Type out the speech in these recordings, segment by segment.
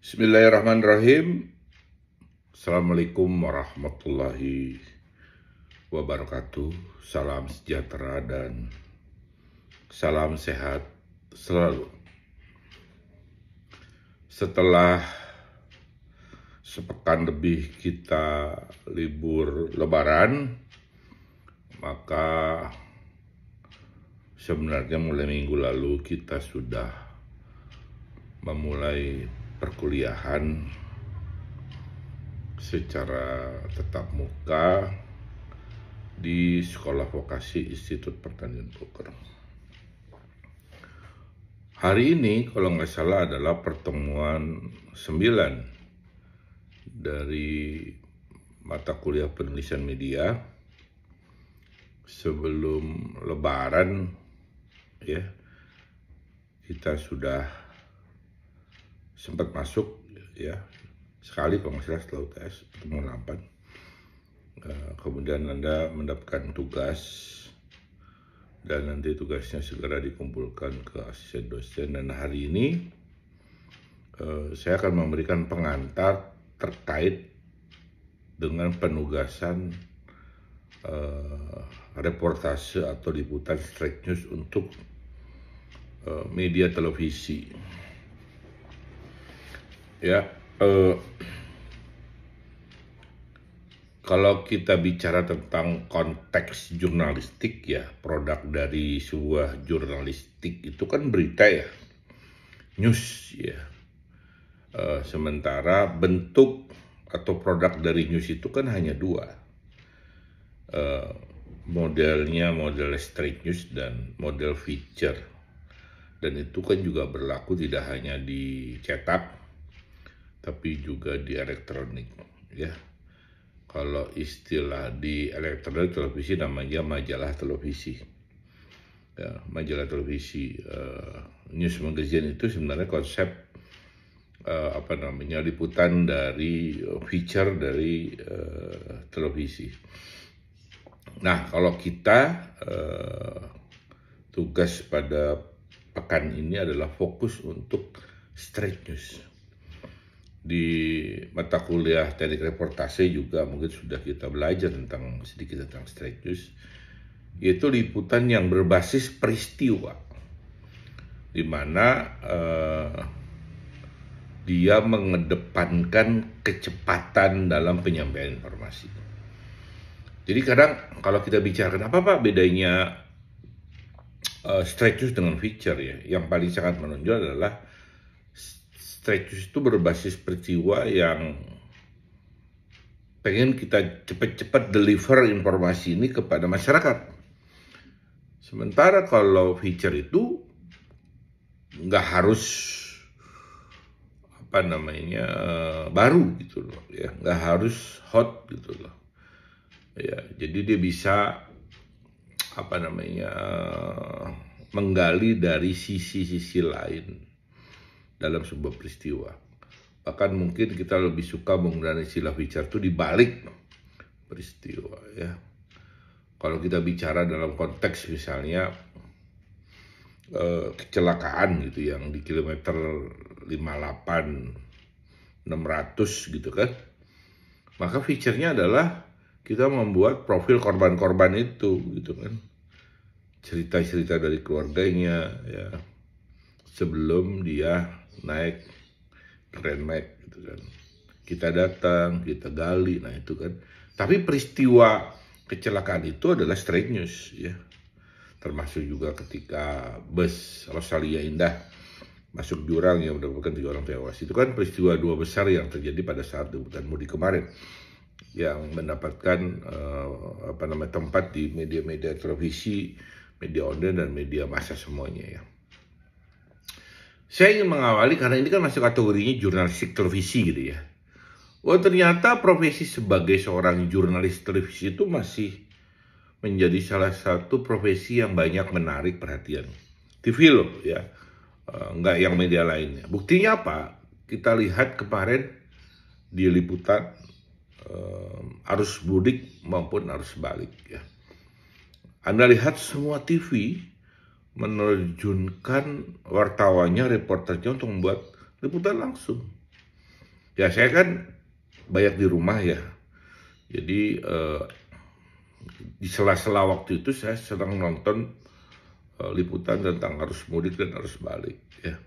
Bismillahirrahmanirrahim. Assalamualaikum warahmatullahi wabarakatuh. Salam sejahtera dan salam sehat selalu. Setelah sepekan lebih kita libur Lebaran, maka sebenarnya mulai minggu lalu kita sudah memulai perkuliahan secara tatap muka di Sekolah Vokasi Institut Pertanian Bogor. Hari ini kalau nggak salah adalah pertemuan 9 dari mata kuliah penulisan media sebelum Lebaran, ya. Kita sudah sempat masuk, ya, sekali kalau nggak salah setelah UTS pertemuan 8. Kemudian Anda mendapatkan tugas dan nanti tugasnya segera dikumpulkan ke asisten dosen, dan hari ini saya akan memberikan pengantar terkait dengan penugasan reportase atau liputan straight news untuk media televisi. Ya, kalau kita bicara tentang konteks jurnalistik, ya, produk dari sebuah jurnalistik itu kan berita, ya, news, ya. Sementara bentuk atau produk dari news itu kan hanya dua, modelnya model straight news dan model feature, dan itu kan juga berlaku tidak hanya di cetak tapi juga di elektronik, ya. Kalau istilah di elektronik televisi namanya majalah televisi, ya, majalah televisi. News magazine itu sebenarnya konsep liputan dari feature dari televisi. Nah, kalau kita tugas pada pekan ini adalah fokus untuk straight news. Di mata kuliah teknik reportase juga mungkin sudah kita belajar sedikit tentang straight news, yaitu liputan yang berbasis peristiwa, di mana dia mengedepankan kecepatan dalam penyampaian informasi. Jadi kadang kalau kita bicarakan apa Pak bedanya straight news dengan feature, ya, yang paling sangat menonjol adalah straight news itu berbasis peristiwa yang pengen kita cepat-cepat deliver informasi ini kepada masyarakat. Sementara kalau feature itu nggak harus baru gitu loh, ya, nggak harus hot gitu loh, ya. Jadi dia bisa menggali dari sisi-sisi lain dalam sebuah peristiwa. Bahkan mungkin kita lebih suka menggunakan istilah feature itu di balik peristiwa, ya. Kalau kita bicara dalam konteks misalnya kecelakaan gitu yang di kilometer 58 600 gitu kan, maka feature-nya adalah kita membuat profil korban-korban itu gitu kan, cerita-cerita dari keluarganya, ya, sebelum dia naik Grand Max gitu kan. Kita datang, kita gali, nah itu kan. Tapi peristiwa kecelakaan itu adalah straight news, ya. Termasuk juga ketika bus Rosalia Indah masuk jurang yang menyebabkan 3 orang tewas. Itu kan peristiwa 2 besar yang terjadi pada saat liputan mudik kemarin, yang mendapatkan tempat di media-media televisi, media online dan media massa semuanya, ya. Saya ingin mengawali karena ini kan masuk kategorinya jurnalistik televisi gitu, ya. Wah, ternyata profesi sebagai seorang jurnalis televisi itu masih menjadi salah satu profesi yang banyak menarik perhatian TV loh, ya, nggak yang media lainnya. Buktinya apa? Kita lihat kemarin di liputan arus mudik maupun arus balik, ya. Anda lihat semua TV menerjunkan wartawannya, reporternya untuk membuat liputan langsung. Ya saya kan banyak di rumah ya, jadi di sela-sela waktu itu saya sedang nonton liputan tentang arus mudik dan arus balik ya.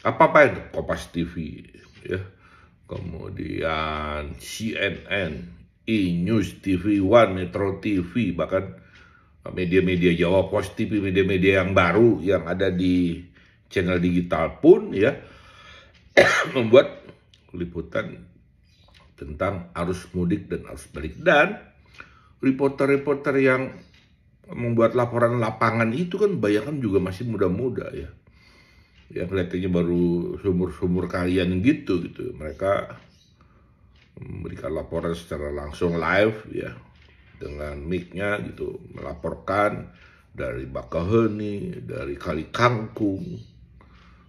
Apa-apa itu Kompas TV ya, kemudian CNN, E-News, TV One, Metro TV, bahkan media-media Jawa Pos TV, media-media yang baru yang ada di channel digital pun ya membuat liputan tentang arus mudik dan arus balik, dan reporter-reporter yang membuat laporan lapangan itu kan kebanyakan juga masih muda-muda ya. Ya kelihatannya baru sumur-sumur kalian gitu. Mereka memberikan laporan secara langsung live ya, dengan mic-nya gitu, melaporkan dari Bakaheni, dari Kali Kangkung,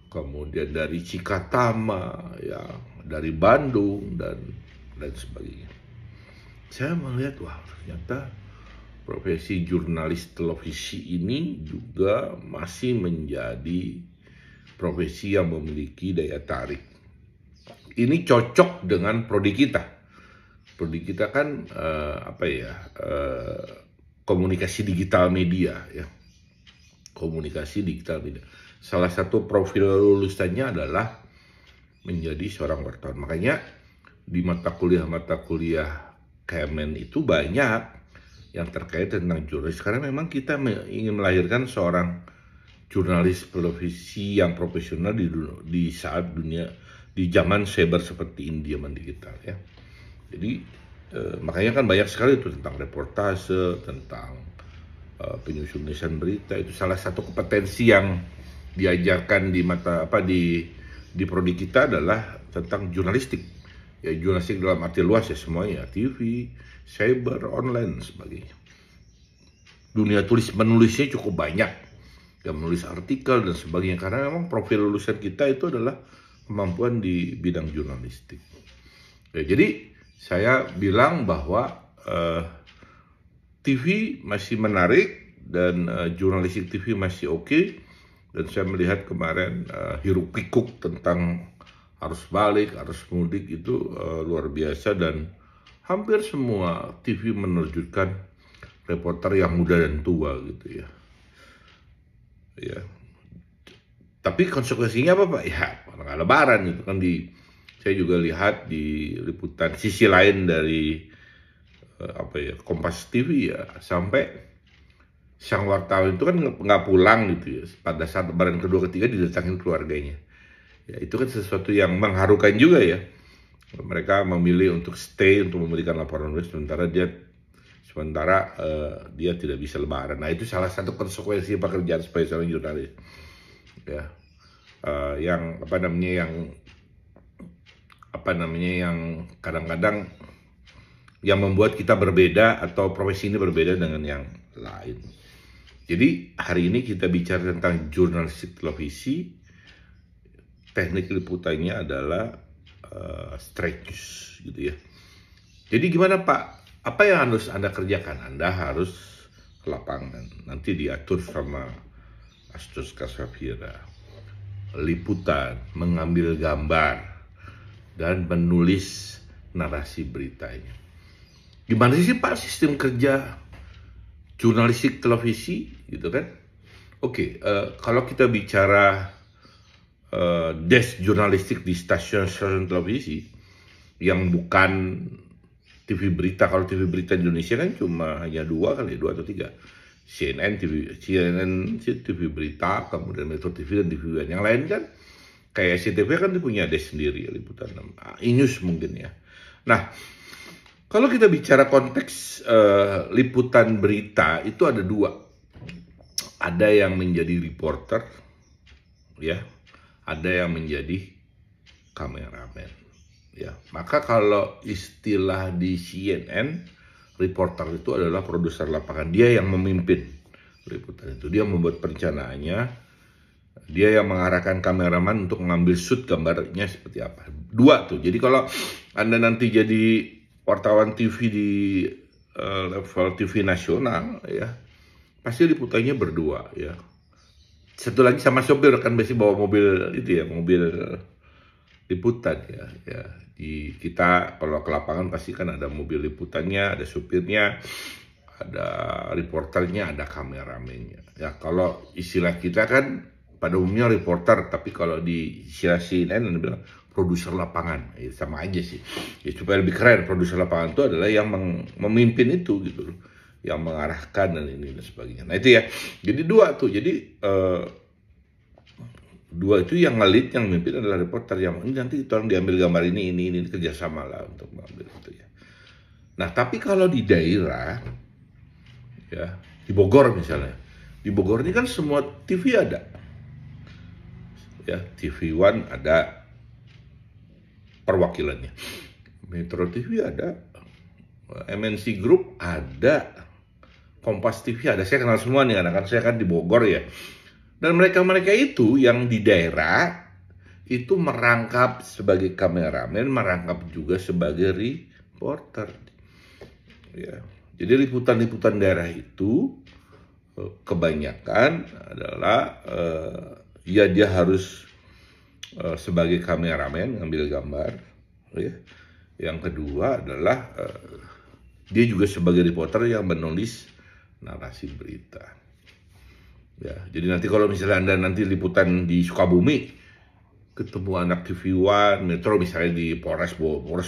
kemudian dari Cikatama ya, dari Bandung dan lain sebagainya. Saya melihat wah ternyata profesi jurnalis televisi ini juga masih menjadi profesi yang memiliki daya tarik. Ini cocok dengan prodi kita. Prodi kita kan komunikasi digital media ya. Komunikasi digital media. Salah satu profil lulusannya adalah menjadi seorang wartawan. Makanya di mata kuliah Kemen itu banyak yang terkait tentang jurnalis, karena memang kita ingin melahirkan seorang jurnalis televisi yang profesional di saat dunia, di zaman cyber seperti ini, zaman digital ya. Jadi makanya kan banyak sekali itu tentang reportase, tentang penyusunan berita. Itu salah satu kompetensi yang diajarkan di prodi kita adalah tentang jurnalistik. Ya jurnalistik dalam arti luas ya semuanya, TV, cyber, online dan sebagainya. Dunia tulis menulisnya cukup banyak, yang menulis artikel dan sebagainya, karena memang profil lulusan kita itu adalah kemampuan di bidang jurnalistik. Ya, jadi saya bilang bahwa TV masih menarik dan jurnalistik TV masih oke. Dan saya melihat kemarin hiruk pikuk tentang arus balik, arus mudik itu luar biasa, dan hampir semua TV menerjunkan reporter yang muda dan tua gitu ya. Ya. Tapi konsekuensinya apa Pak? Ya, nggak lebaran itu kan saya juga lihat di liputan sisi lain dari Kompas TV ya, sampai sang wartawan itu kan nggak pulang gitu ya. Pada saat lebaran kedua ketiga didatangin keluarganya. Ya, itu kan sesuatu yang mengharukan juga ya. Mereka memilih untuk stay untuk memberikan laporan nulis sementara dia tidak bisa lebaran. Nah itu salah satu konsekuensi pekerjaan sebagai seorang jurnalis ya, yang kadang-kadang yang membuat kita berbeda atau profesi ini berbeda dengan yang lain. Jadi hari ini kita bicara tentang jurnalistik televisi. Teknik liputannya adalah straight news gitu ya. Jadi gimana Pak? Apa yang harus Anda kerjakan? Anda harus ke lapangan. Nanti diatur sama Astos Kasafira. Liputan, mengambil gambar, dan menulis narasi beritanya. Gimana sih Pak sistem kerja jurnalistik televisi gitu kan? Oke, kalau kita bicara desk jurnalistik di stasiun televisi yang bukan TV berita, kalau TV berita Indonesia kan cuma hanya dua atau tiga. CNN TV berita, kemudian Metro TV dan TV One. Yang lain kan kayak SCTV kan dia punya desk sendiri ya, liputan E-News mungkin ya. Nah, kalau kita bicara konteks liputan berita itu ada dua. Ada yang menjadi reporter ya, ada yang menjadi kameramen. Ya, maka kalau istilah di CNN, reporter itu adalah produser lapangan. Dia yang memimpin liputan itu. Dia membuat perencanaannya. Dia yang mengarahkan kameraman untuk mengambil shoot gambarnya seperti apa. Dua tuh. Jadi kalau Anda nanti jadi wartawan TV di level TV nasional, ya pasti liputannya berdua ya. Satu lagi sama sopir kan biasanya bawa mobil itu ya, mobil liputan ya. Di kita kalau ke lapangan pasti kan ada mobil liputannya, ada supirnya, ada reporternya, ada kameramennya. Ya kalau istilah kita kan pada umumnya reporter, tapi kalau di istilah CNN ada bilang produser lapangan, ya, sama aja sih. Ya, supaya lebih keren, produser lapangan itu adalah yang memimpin itu gitu loh, yang mengarahkan dan ini dan sebagainya. Nah itu ya, jadi dua tuh, jadi dua itu yang ngelit, yang memimpin adalah reporter, yang ini nanti tolong diambil gambar ini kerjasama lah untuk mengambil itu ya. Nah tapi kalau di daerah, ya di Bogor misalnya, di Bogor ini kan semua TV ada, ya TV One ada perwakilannya, Metro TV ada, MNC Group ada, Kompas TV ada. Saya kenal semua nih karena saya kan di Bogor ya. Dan mereka itu yang di daerah itu merangkap sebagai kameramen, merangkap juga sebagai reporter. Ya. Jadi liputan-liputan daerah itu kebanyakan adalah ya dia harus sebagai kameramen ngambil gambar. Ya. Yang kedua adalah dia juga sebagai reporter yang menulis narasi berita. Ya, jadi nanti kalau misalnya Anda nanti liputan di Sukabumi, ketemu anak TV One, Metro misalnya di Polres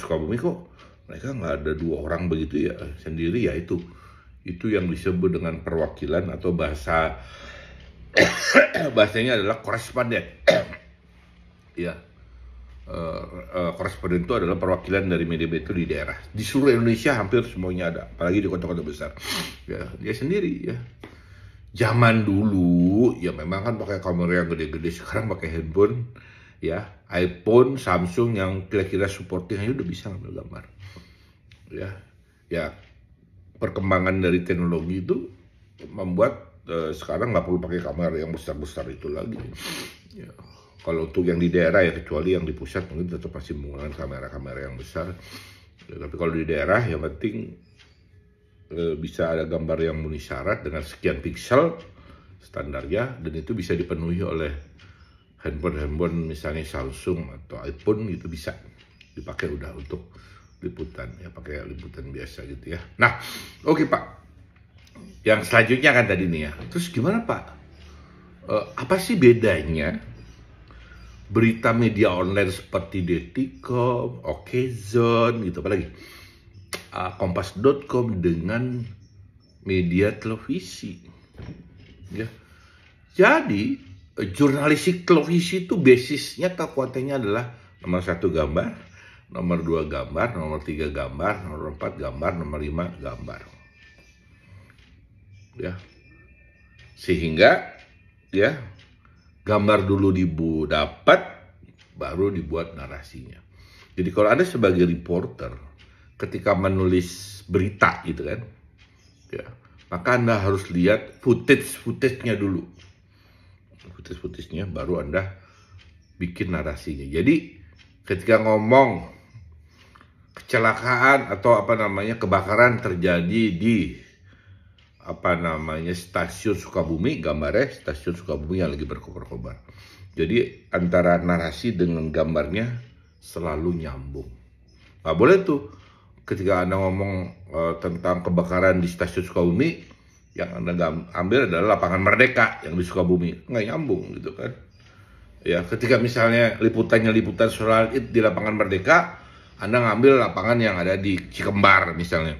Sukabumi, kok mereka nggak ada dua orang begitu ya, sendiri ya itu yang disebut dengan perwakilan atau bahasanya adalah koresponden. Ya, koresponden itu adalah perwakilan dari media itu di daerah. Di seluruh Indonesia hampir semuanya ada, apalagi di kota-kota besar. Ya, dia sendiri ya. Zaman dulu ya memang kan pakai kamera yang gede-gede, sekarang pakai handphone ya, iPhone, Samsung yang kira-kira supporting aja udah bisa ngambil gambar. Ya perkembangan dari teknologi itu membuat sekarang nggak perlu pakai kamera yang besar-besar itu lagi. Ya, kalau untuk yang di daerah ya, kecuali yang di pusat mungkin tetap masih menggunakan kamera-kamera yang besar. Ya, tapi kalau di daerah yang penting bisa ada gambar yang memenuhi syarat dengan sekian piksel standarnya, dan itu bisa dipenuhi oleh handphone misalnya Samsung atau iPhone, itu bisa dipakai udah untuk liputan ya, pakai liputan biasa gitu ya. Nah oke Pak, yang selanjutnya kan tadi nih ya, terus gimana Pak, apa sih bedanya berita media online seperti Detikcom, Okezone gitu, apalagi Kompas.com dengan media televisi ya. Jadi jurnalistik televisi itu basisnya kekuatannya adalah nomor 1 gambar, nomor 2 gambar, nomor 3 gambar, nomor 4 gambar, nomor 5 gambar ya. Sehingga ya gambar dulu dapat, baru dibuat narasinya. Jadi kalau Anda sebagai reporter ketika menulis berita gitu kan ya, maka Anda harus lihat footage-nya dulu, footage-nya baru Anda bikin narasinya. Jadi ketika ngomong kecelakaan atau kebakaran terjadi di stasiun Sukabumi, gambarnya stasiun Sukabumi yang lagi berkobar-kobar. Jadi antara narasi dengan gambarnya selalu nyambung. Nggak boleh tuh ketika Anda ngomong tentang kebakaran di stasiun Sukabumi, yang Anda ambil adalah lapangan Merdeka yang di Sukabumi, nggak nyambung gitu kan. Ya, ketika misalnya liputan soal di lapangan Merdeka, Anda ngambil lapangan yang ada di Cikembar misalnya,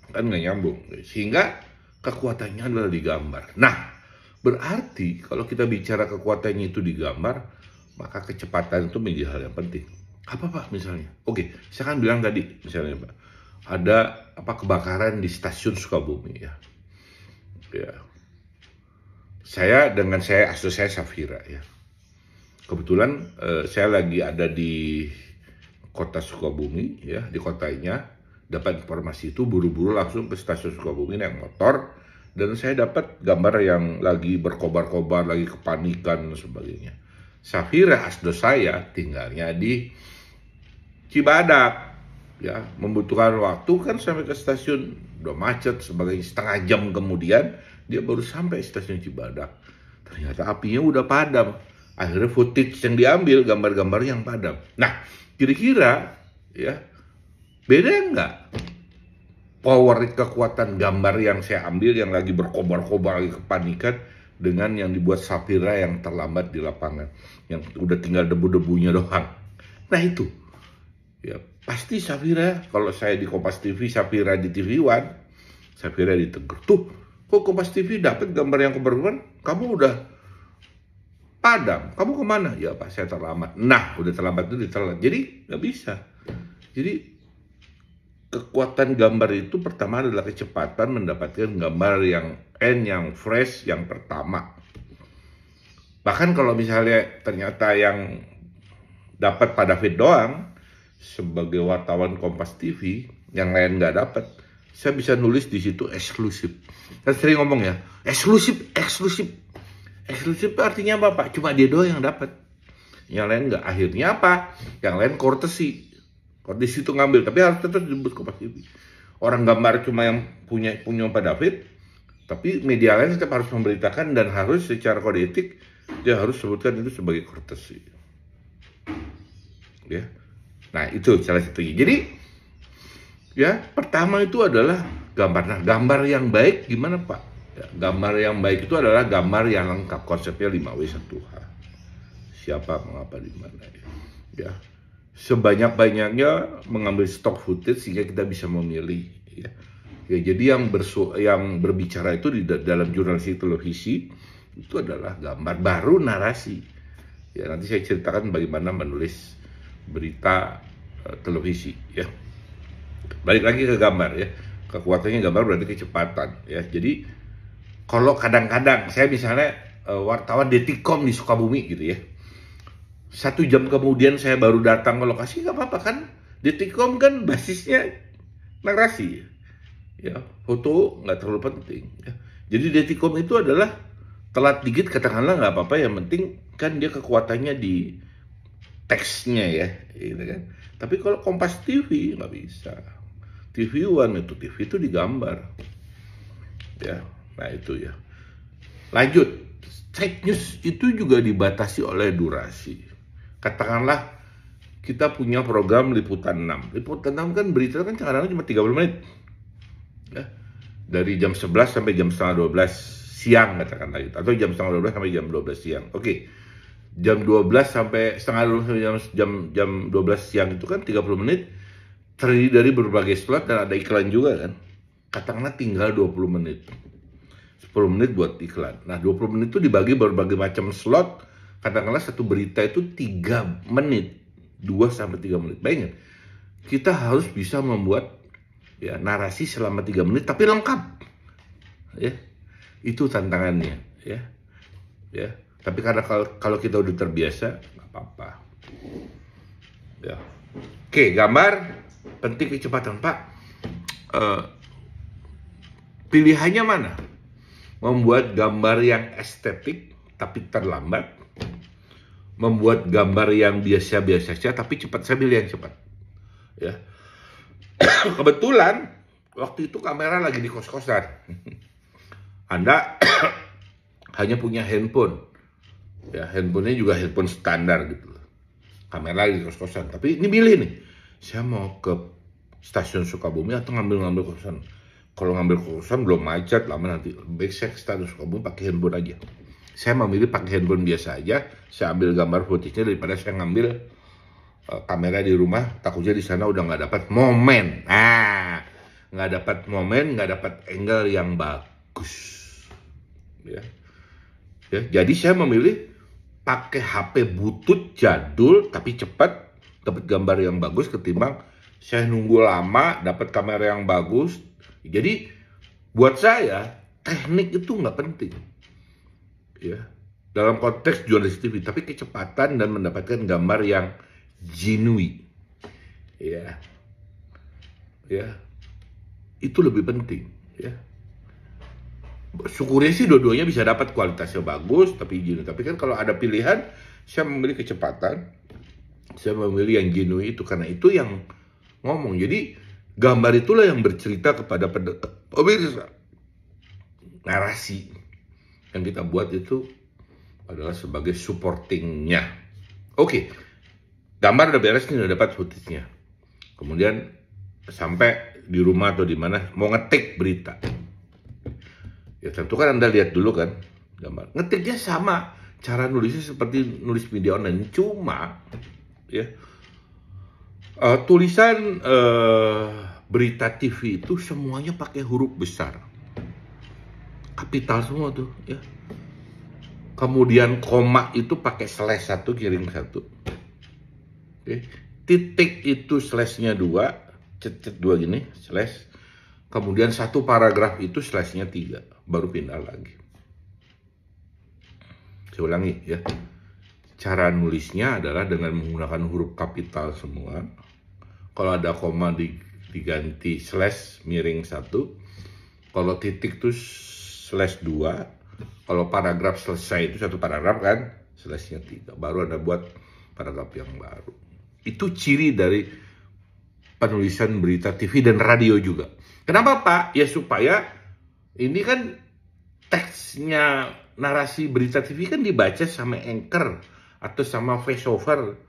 kan nggak nyambung. Sehingga kekuatannya adalah di gambar. Nah, berarti kalau kita bicara kekuatannya itu di gambar, maka kecepatan itu menjadi hal yang penting. Apa Pak misalnya? Oke, saya kan bilang tadi misalnya Pak, ada kebakaran di stasiun Sukabumi ya. Ya. Saya asli saya Safira ya. Kebetulan saya lagi ada di kota Sukabumi ya, di kotanya, dapat informasi itu buru-buru langsung ke stasiun Sukabumi naik motor, dan saya dapat gambar yang lagi berkobar-kobar, lagi kepanikan dan sebagainya. Safira asli saya tinggalnya di Cibadak ya, membutuhkan waktu kan sampai ke stasiun, udah macet sebagainya, setengah jam kemudian dia baru sampai stasiun Cibadak. Ternyata apinya udah padam. Akhirnya footage yang diambil gambar-gambar yang padam. Nah, kira-kira ya beda nggak power kekuatan gambar yang saya ambil yang lagi berkobar-kobar, lagi kepanikan, dengan yang dibuat Safira yang terlambat di lapangan, yang udah tinggal debu-debunya doang. Nah itu, ya pasti Safira, kalau saya di Kompas TV, Safira di TV One, Safira ditegur. Tuh, kok Kompas TV dapat gambar yang keberuntungan, kamu udah padam, kamu kemana? Ya Pak, saya terlambat. Nah, udah terlambat itu ditelan. Jadi nggak bisa. Jadi kekuatan gambar itu pertama adalah kecepatan mendapatkan gambar yang fresh, yang pertama. Bahkan kalau misalnya ternyata yang dapat Pak David doang, sebagai wartawan Kompas TV, yang lain nggak dapat, saya bisa nulis di situ eksklusif. Saya sering ngomong ya, eksklusif, eksklusif. Eksklusif artinya apa Pak? Cuma dia doang yang dapat. Yang lain nggak. Akhirnya apa? Yang lain courtesy. Di situ ngambil, tapi harus tetap disebut Kompas TV. Orang gambar cuma yang punya Pak David, tapi media lain tetap harus memberitakan dan harus secara kode etik dia harus sebutkan itu sebagai courtesy. Ya, nah itu salah satunya. Jadi, ya pertama itu adalah gambar. Nah, gambar yang baik gimana Pak? Ya, gambar yang baik itu adalah gambar yang lengkap, konsepnya 5W1H. Siapa, mengapa, di mana ya. Sebanyak-banyaknya mengambil stok footage sehingga kita bisa memilih ya. Ya, jadi yang berbicara itu di dalam jurnalistik televisi itu adalah gambar, baru narasi. Ya, nanti saya ceritakan bagaimana menulis berita televisi ya. Balik lagi ke gambar ya. Kekuatannya gambar berarti kecepatan ya. Jadi kalau kadang-kadang saya misalnya wartawan Detikcom di Sukabumi gitu ya. 1 jam kemudian saya baru datang ke lokasi, nggak apa-apa kan? Detikcom kan basisnya narasi, ya foto nggak terlalu penting. Ya. Jadi Detikcom itu adalah telat dikit katakanlah nggak apa-apa, yang penting kan dia kekuatannya di teksnya ya, gitu kan. Tapi kalau Kompas TV nggak bisa. TV One itu TV itu digambar, ya. Nah itu ya. Lanjut, fake news itu juga dibatasi oleh durasi. Katakanlah kita punya program Liputan 6. Liputan 6 kan berita kan kadang-kadang cuma 30 menit. Ya. Dari jam 11 sampai jam setengah 12 siang katakanlah gitu. Atau jam setengah 12 sampai jam 12 siang. Oke. Jam 12 sampai setengah 12 sampai jam 12 siang itu kan 30 menit. Terdiri dari berbagai slot dan ada iklan juga kan. Katakanlah tinggal 20 menit. 10 menit buat iklan. Nah 20 menit itu dibagi berbagai macam slot. Katakanlah satu berita itu 3 menit, 2 sampai 3 menit. Bayangin, kita harus bisa membuat ya narasi selama 3 menit tapi lengkap. Ya. Itu tantangannya, ya. Ya. Tapi karena kalau kita udah terbiasa, nggak apa-apa. Ya. Oke, gambar penting kecepatan, Pak. Pilihannya mana? Membuat gambar yang estetik tapi terlambat, membuat gambar yang biasa-biasa saja tapi cepat. Saya pilih yang cepat ya. Kebetulan waktu itu kamera lagi di kos-kosan. Anda hanya punya handphone ya, handphonenya juga handphone standar gitu. Kamera lagi di kos-kosan, tapi ini milih nih, saya mau ke stasiun Sukabumi atau ngambil kosan. Kalau ngambil kosan belum macet lama, nanti baik saya ke stasiun Sukabumi pakai handphone aja. Saya memilih pakai handphone biasa aja, saya ambil gambar footage-nya daripada saya ngambil kamera di rumah, takutnya di sana udah nggak dapat momen. Nggak dapat momen, nggak dapat angle yang bagus. Ya. Jadi saya memilih pakai HP butut jadul tapi cepat, dapat gambar yang bagus ketimbang saya nunggu lama dapat kamera yang bagus. Jadi buat saya teknik itu nggak penting. Ya, dalam konteks jurnalistik TV, tapi kecepatan dan mendapatkan gambar yang genuine, ya, itu lebih penting, ya. Syukurnya sih dua-duanya bisa dapat kualitasnya bagus, tapi genuine. Tapi kan kalau ada pilihan, saya memilih kecepatan, saya memilih yang genuine itu karena itu yang ngomong. Jadi gambar itulah yang bercerita kepada pemirsa. Narasi yang kita buat itu adalah sebagai supportingnya. Oke, gambar udah beres nih, udah dapat footage-nya. Kemudian sampai di rumah atau di mana mau ngetik berita. Ya tentu kan Anda lihat dulu kan gambar. Ngetiknya sama, cara nulisnya seperti nulis media online, cuma ya tulisan berita TV itu semuanya pakai huruf besar, kapital semua tuh ya. Kemudian koma itu pakai slash 1 kiring 1. Oke. Titik itu slashnya 2, cet 2 gini, slash. Kemudian satu paragraf itu slashnya 3, baru pindah lagi. Saya ulangi ya. Cara nulisnya adalah dengan menggunakan huruf kapital semua. Kalau ada koma diganti slash miring 1. Kalau titik itu slash 2. Kalau paragraf selesai itu satu paragraf kan, slashnya 3. Baru ada buat paragraf yang baru. Itu ciri dari penulisan berita TV dan radio juga. Kenapa Pak? Ya supaya ini kan teksnya narasi berita TV kan dibaca sama anchor atau sama voiceover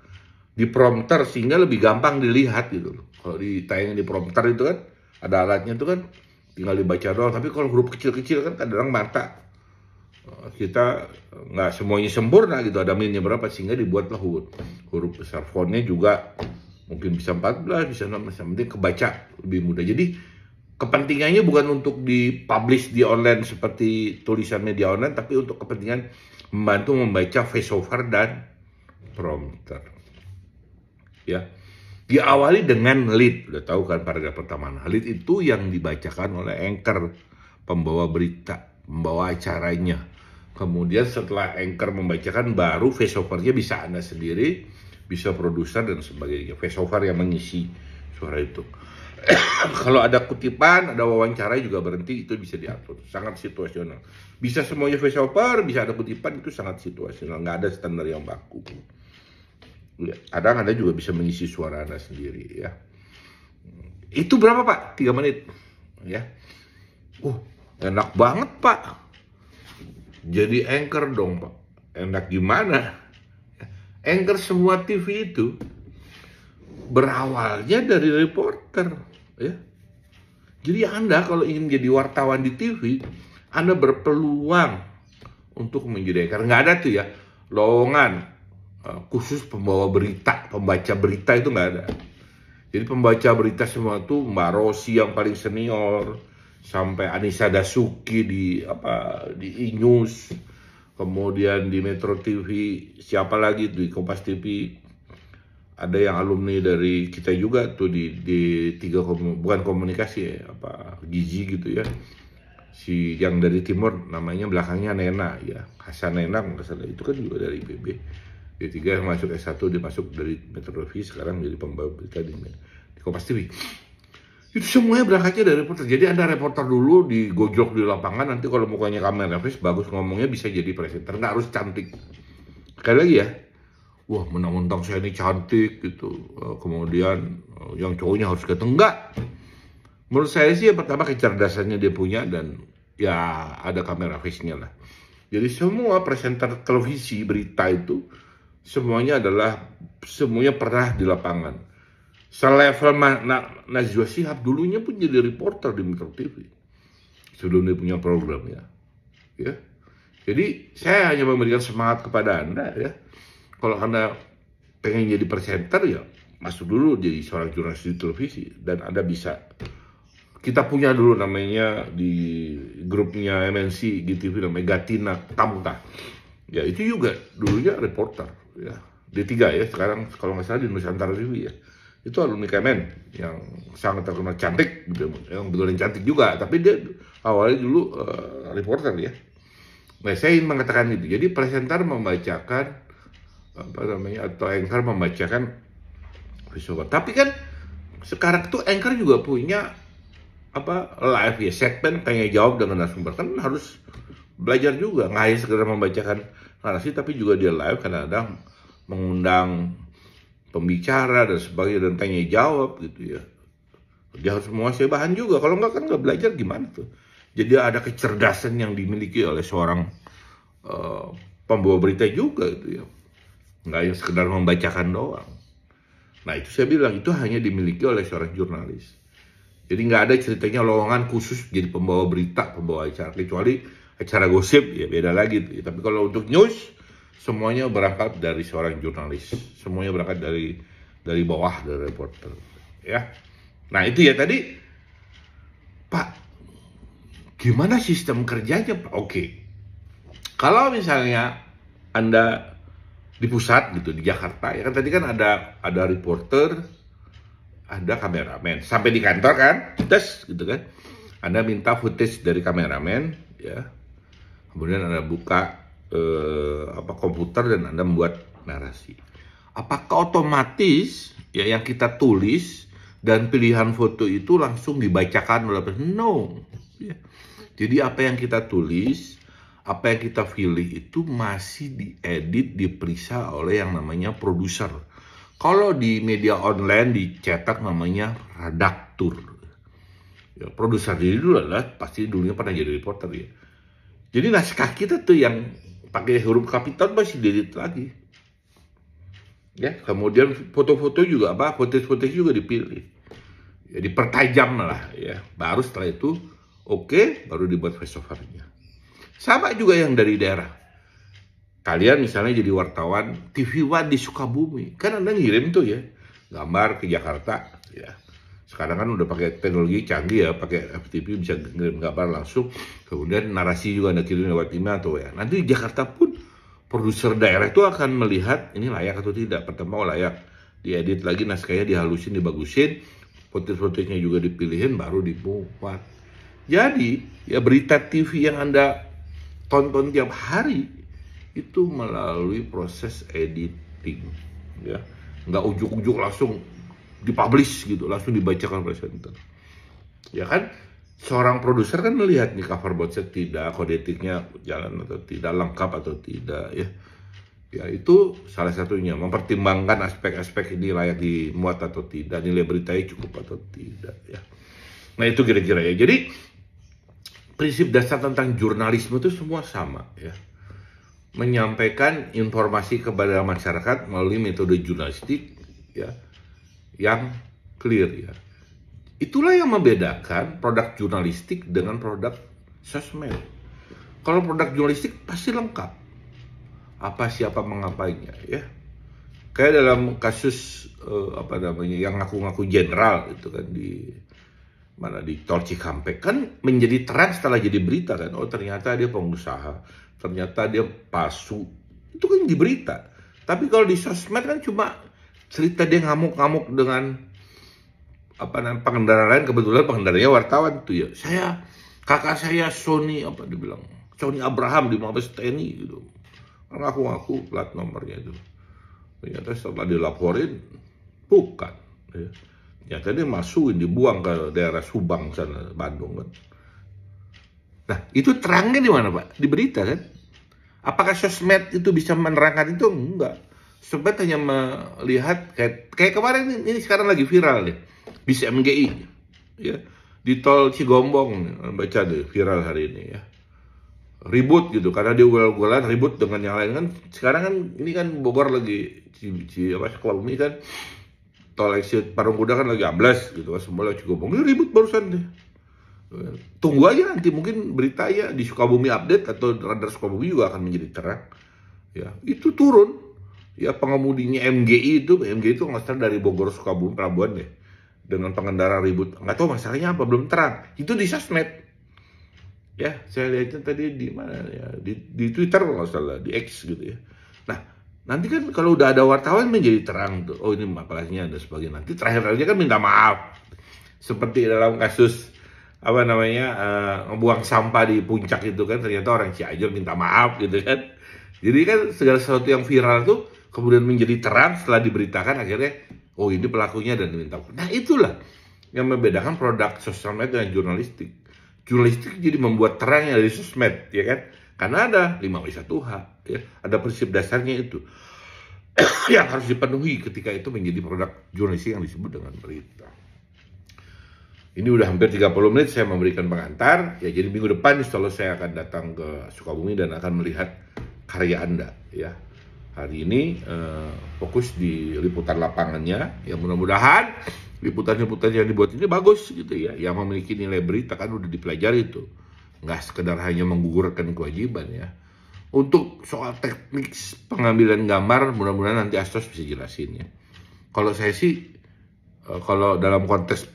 di prompter sehingga lebih gampang dilihat gitu. Kalau ditayangin di prompter itu kan ada alatnya itu kan tinggal dibaca doang. Tapi kalau huruf kecil-kecil kan kadang mata kita nggak semuanya sempurna gitu, ada minnya berapa sehingga dibuatlah huruf besar, fontnya juga mungkin bisa 14, bisa 16, yang penting kebaca lebih mudah. Jadi kepentingannya bukan untuk dipublish di online seperti tulisan media online, tapi untuk kepentingan membantu membaca voiceover dan prompter. Ya, diawali dengan lead, udah tahu kan paragraf pertama. Lead itu yang dibacakan oleh anchor, pembawa berita, pembawa acaranya. Kemudian setelah anchor membacakan, baru voiceovernya bisa Anda sendiri, bisa produser dan sebagainya. Voiceover yang mengisi suara itu. Kalau ada kutipan, ada wawancara juga berhenti, itu bisa diatur. Sangat situasional. Bisa semuanya voiceover, bisa ada kutipan, itu sangat situasional. Nggak ada standar yang baku. Kadang Anda juga bisa mengisi suara Anda sendiri ya. Itu berapa Pak? 3 menit. Ya. Enak banget Pak. Jadi anchor dong Pak. Enak gimana? Anchor semua TV itu berawalnya dari reporter ya. Jadi Anda kalau ingin jadi wartawan di TV, Anda berpeluang untuk menjadi anchor. Nggak ada tuh ya lowongan khusus pembawa berita, pembaca berita itu nggak ada. Jadi pembaca berita semua tuh Mbak Rosi yang paling senior, sampai Anissa Dasuki di E-News, kemudian di Metro TV, siapa lagi di Kompas TV, ada yang alumni dari kita juga tuh di bukan komunikasi ya, Gizi gitu ya, si yang dari timur namanya belakangnya Nena ya, Hasan Nena nggak salah, itu kan juga dari IPB. D3 yang masuk S1 dia masuk dari Metro TV, sekarang jadi pembawa berita di Kompas TV. Itu semuanya berangkatnya dari reporter. Jadi Anda reporter dulu, digojlok di lapangan, nanti kalau mukanya kamera face bagus, ngomongnya bisa jadi presenter. Nggak harus cantik. Sekali lagi ya, wah mentang-mentang saya ini cantik gitu, kemudian yang cowoknya harus ganteng. Enggak. Menurut saya sih yang pertama kecerdasannya dia punya, dan ya ada kamera face-nya lah. Jadi semua presenter televisi berita itu semuanya pernah di lapangan. Selevel Najwa Shihab dulunya pun jadi reporter di Metro TV sebelum dia punya programnya ya. Jadi saya hanya memberikan semangat kepada Anda ya, kalau Anda pengen jadi presenter ya masuk dulu jadi seorang jurnalis di televisi, dan Anda bisa. Kita punya dulu namanya di grupnya MNC GTV namanya Gatina Tamta ya, itu juga dulunya reporter ya, D3 ya, sekarang kalau nggak salah di Nusantara TV ya. Itu alumni Kemen yang sangat terkenal cantik, yang betul cantik juga, tapi dia awalnya dulu reporter ya. Nah, saya ingin mengatakan itu. Jadi presenter membacakan atau anchor membacakan visual. Tapi kan sekarang tuh anchor juga punya live ya, segmen tanya jawab dengan narasumber. Kan harus belajar juga, nggak hanya sekedar membacakan narasi, tapi juga dia live, kadang-kadang mengundang pembicara dan sebagainya dan tanya jawab gitu ya. Dia harus menguasai bahan juga, kalau enggak kan nggak belajar gimana tuh. Jadi ada kecerdasan yang dimiliki oleh seorang pembawa berita juga itu ya, nggak yang sekedar membacakan doang. Nah itu saya bilang itu hanya dimiliki oleh seorang jurnalis. Jadi nggak ada ceritanya lowongan khusus jadi pembawa berita, pembawa acara, kecuali acara gosip ya beda lagi. Tapi kalau untuk news semuanya berangkat dari seorang jurnalis, semuanya berangkat dari bawah, dari reporter. Ya, nah itu ya tadi, Pak. Gimana sistem kerjanya, Pak? Oke, kalau misalnya Anda di pusat gitu di Jakarta, ya kan tadi kan ada reporter, ada kameramen sampai di kantor kan, tes gitu kan. Anda minta footage dari kameramen, ya. Kemudian Anda buka komputer dan Anda membuat narasi. Apakah otomatis ya yang kita tulis dan pilihan foto itu langsung dibacakan oleh no? Ya. Jadi apa yang kita tulis, apa yang kita pilih itu masih diedit, diperiksa oleh yang namanya produser. Kalau di media online dicetak namanya redaktur. Ya, produser jadi dulu adalah pasti dulunya pernah jadi reporter ya. Jadi naskah kita tuh yang pakai huruf kapital masih diedit lagi. Ya, kemudian foto-foto juga foto-foto juga dipilih. Ya, dipertajam lah ya. Baru setelah itu oke, baru dibuat voice-over-nya. Sama juga yang dari daerah. Kalian misalnya jadi wartawan TV One di Sukabumi, kan Anda ngirim tuh ya gambar ke Jakarta ya. Sekarang kan udah pakai teknologi canggih ya, pakai FTP bisa ngirim gambar langsung. Kemudian narasi juga Anda kirim lewat email atau ya. Nanti di Jakarta pun produser daerah itu akan melihat ini layak atau tidak. Pertama layak, diedit lagi naskahnya, dihalusin, dibagusin, foto-fotonya juga dipilihin, baru dimuat. Jadi ya berita TV yang Anda tonton tiap hari itu melalui proses editing, ya, nggak ujuk-ujuk langsung dipublish gitu, langsung dibacakan presenter, ya kan? Seorang produser kan melihat nih cover boxnya tidak, kode etiknya jalan atau tidak, lengkap atau tidak, ya. Ya itu salah satunya, mempertimbangkan aspek-aspek ini layak dimuat atau tidak, nilai beritanya cukup atau tidak, ya. Nah itu kira-kira ya. Jadi prinsip dasar tentang jurnalisme itu semua sama, ya. Menyampaikan informasi kepada masyarakat melalui metode jurnalistik ya yang clear ya. Itulah yang membedakan produk jurnalistik dengan produk sosmed. Kalau produk jurnalistik pasti lengkap. Apa siapa mengapainya ya. Kayak dalam kasus yang ngaku-ngaku jenderal itu kan di Tol Cikampek kan menjadi terang setelah jadi berita kan. Oh ternyata dia pengusaha, ternyata dia palsu. Itu kan di berita. Tapi kalau di sosmed kan cuma cerita dia ngamuk-ngamuk dengan pengendara lain, kebetulan pengendaranya wartawan tuh ya. Kakak saya Sony dibilang Sony Abraham di Mabes TNI gitu. Ngaku-ngaku plat nomornya itu. Ternyata setelah dilaporin bukan ya. Ternyata dia masukin, dibuang ke daerah Subang sana, Bandung kan. Nah, itu terangnya di mana, Pak? Di berita kan? Apakah sosmed itu bisa menerangkan itu? Enggak. Sosmed hanya melihat kayak kemarin ini sekarang lagi viral deh. Bis MGI ya. Di tol Cigombong, baca deh viral hari ini ya. Ribut gitu karena dia ugal-ugalan ribut dengan yang lain kan. Sekarang kan ini kan Bogor lagi Sukabumi kan. Tol exit Parung Kuda kan lagi amblas gitu kan, semua lagi Cigombong. Ini ribut barusan deh. Tunggu aja nanti mungkin berita ya di Sukabumi update atau radar Sukabumi juga akan menjadi terang. Ya, itu turun. Ya pengemudinya MGI itu nggak salah dari Bogor Sukabumi Pelabuhan deh. Dengan pengendara ribut. Nggak tahu masalahnya apa, belum terang. Itu di sosmed. Ya, saya lihatnya tadi di mana ya, di Twitter nggak salah, di X gitu ya. Nah, nanti kan kalau udah ada wartawan menjadi terang tuh. Oh ini masalahnya ada sebagian. Nanti terakhir aja kan minta maaf. Seperti dalam kasus ngebuang sampah di puncak itu kan, ternyata orang Cianjur minta maaf gitu kan. Jadi kan segala sesuatu yang viral tuh kemudian menjadi terang setelah diberitakan, akhirnya oh ini pelakunya dan diminta. Nah itulah yang membedakan produk sosial media dan jurnalistik. Jurnalistik jadi membuat terangnya dari sosmed ya kan, karena ada 5W1H ya, ada prinsip dasarnya itu yang harus dipenuhi ketika itu menjadi produk jurnalistik yang disebut dengan berita. Ini udah hampir 30 menit saya memberikan pengantar. Ya jadi minggu depan insya Allah saya akan datang ke Sukabumi dan akan melihat karya Anda ya. Hari ini fokus di liputan lapangannya, ya mudah-mudahan liputan-liputan yang dibuat ini bagus gitu ya, yang memiliki nilai berita kan udah dipelajari itu, nggak sekedar hanya menggugurkan kewajiban ya. Untuk soal teknik pengambilan gambar, mudah-mudahan nanti Astos bisa jelasin ya. Kalau saya sih, kalau dalam konteks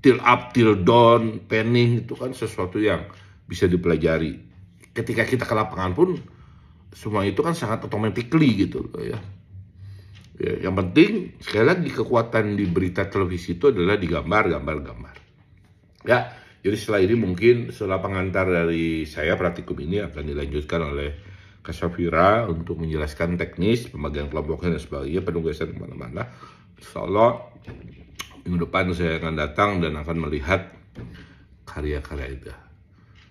till up, till down, panning itu kan sesuatu yang bisa dipelajari. Ketika kita ke lapangan pun, semua itu kan sangat automatically gitu loh ya. Yang penting sekali lagi kekuatan di berita televisi itu adalah di gambar. Ya, jadi setelah ini mungkin setelah pengantar dari saya praktikum ini akan dilanjutkan oleh Kak Safira untuk menjelaskan teknis pembagian kelompoknya dan sebagainya, penugasan kemana-mana. Insya Allah minggu depan saya akan datang dan akan melihat karya-karya itu.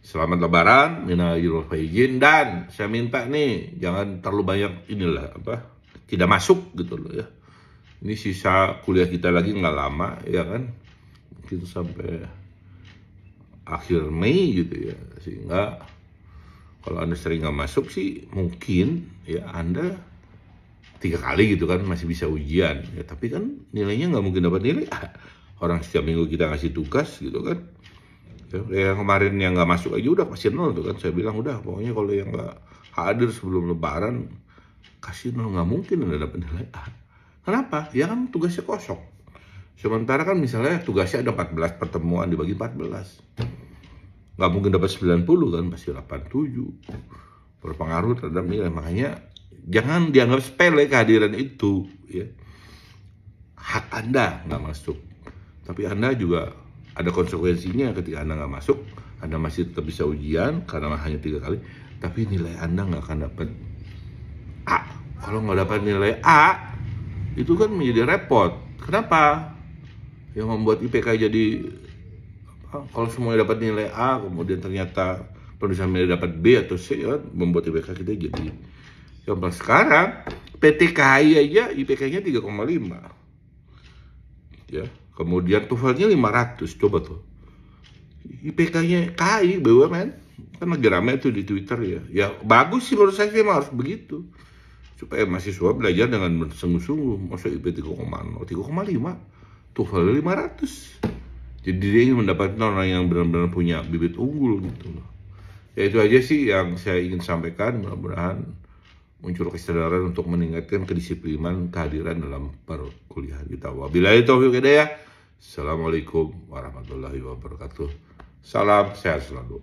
Selamat Lebaran, minal aidin wal faizin, dan saya minta nih jangan terlalu banyak tidak masuk gitu loh ya. Ini sisa kuliah kita lagi nggak lama ya kan, mungkin sampai akhir Mei gitu ya, sehingga kalau Anda sering nggak masuk sih mungkin ya Anda 3 kali gitu kan masih bisa ujian ya, tapi kan nilainya nggak mungkin dapat nilai A. Orang setiap minggu kita ngasih tugas gitu kan. Ya, yang kemarin yang nggak masuk aja udah kasih 0 tuh kan, saya bilang udah pokoknya kalau yang nggak hadir sebelum Lebaran kasih 0, nggak mungkin Anda dapat nilai A. Kenapa? Ya kan tugasnya kosong. Sementara kan misalnya tugasnya ada 14 pertemuan dibagi 14, nggak mungkin dapat 90 kan, pasti 87, berpengaruh terhadap nilai. Makanya jangan dianggap sepele kehadiran itu ya. Hak Anda nggak masuk, tapi Anda juga ada konsekuensinya. Ketika Anda nggak masuk, Anda masih tetap bisa ujian karena hanya 3 kali, tapi nilai Anda nggak akan dapat A. Kalau nggak dapat nilai A, itu kan menjadi repot. Kenapa? Yang membuat IPK jadi, kalau semuanya dapat nilai A, kemudian ternyata penulisan nilai dapat B atau C, ya, membuat IPK kita jadi. Yang sekarang, PTKI aja IPK-nya 3,5. Ya. Kemudian TOEFL-nya 500, coba tuh. IPK-nya KI, BUMN, kan lagi rame tuh di Twitter ya. Ya bagus sih menurut saya memang harus begitu. Supaya mahasiswa belajar dengan bersungguh-sungguh. Masa IP 3,0, 3,5, TOEFL 500. Jadi dia ingin mendapatkan orang yang benar-benar punya bibit unggul gitu. Ya itu aja sih yang saya ingin sampaikan, mudah-mudahan muncul kesadaran untuk meningkatkan kedisiplinan kehadiran dalam perkuliahan kita. Wabillahi taufiq hidayah. Assalamualaikum warahmatullahi wabarakatuh. Salam sehat selalu.